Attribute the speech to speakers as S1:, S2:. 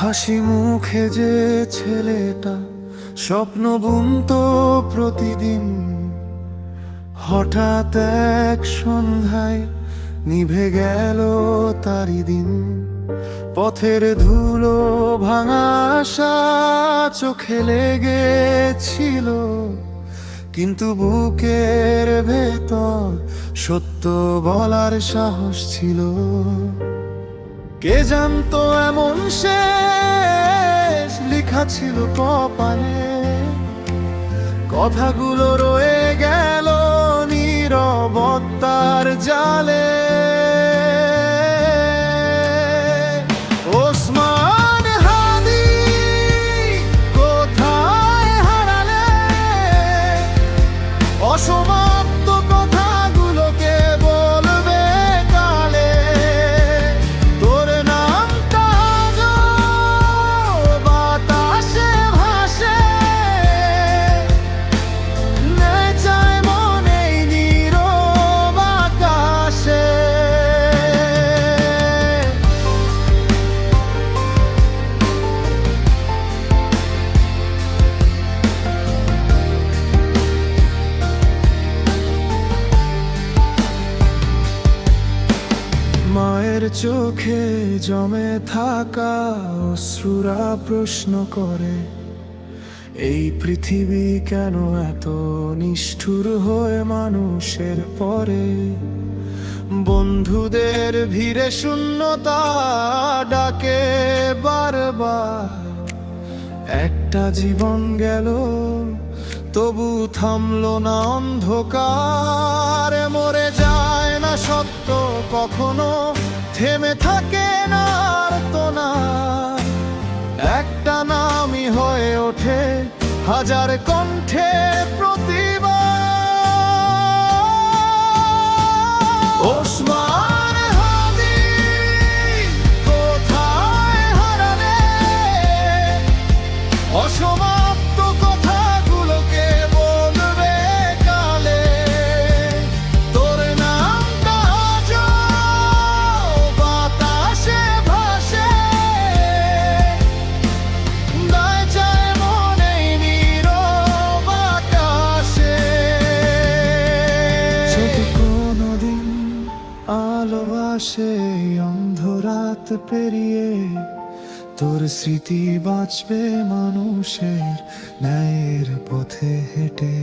S1: হাসি মুখে যে ছেলেটা স্বপ্ন বুনতো প্রতিদিন, হঠাৎ এক সন্ধ্যায় নিভে গেল তারি দিন। পথের ধুলো ভাঙা আশা চোখে লেগেছিল, কিন্তু বুকের ভেতর সত্য বলার সাহস ছিল। কে জানতো এমন শেষ লেখা ছিল কপালে, কথাগুলো রয়ে গেল নীরবতার জালে। ওসমান হাদি কোথায় হারালে, অসমাপ্ত কথাগুলোকে বলবে কালে। তোর নামটা আজও বাতাসে ভাসে, নেই চায় মনেই নীরব আকাশে। মায়ের চোখে জমে থাকা অশ্রুরা প্রশ্ন করে, এই পৃথিবী কেন এত নিষ্ঠুর হয়ে মানুষের পরে। বন্ধুদের ভিড়ে শূন্যতা ডাকে বারবার, একটা জীবন গেল তবু থামলো না অন্ধকার। মরে যায় না সত্য কখনো, থেমে থাকে না আর্তনা, একটা নামই হয়ে ওঠে হাজার কণ্ঠে প্রতিবাদ। ওসমান হাদি কোথায় হারালে, অসমাপ্ত কথাগুলোকে বলবে কালে। তোর নামটা আজও বাতাসে ভাসে, দায় চায় মনেই নীরব আকাশে। যদি কোনোদিন আলো আসে অন্ধরাত পেরিয়ে, তোর স্মৃতি বাঁচবে মানুষের ন্যায়ের পথে হেঁটে।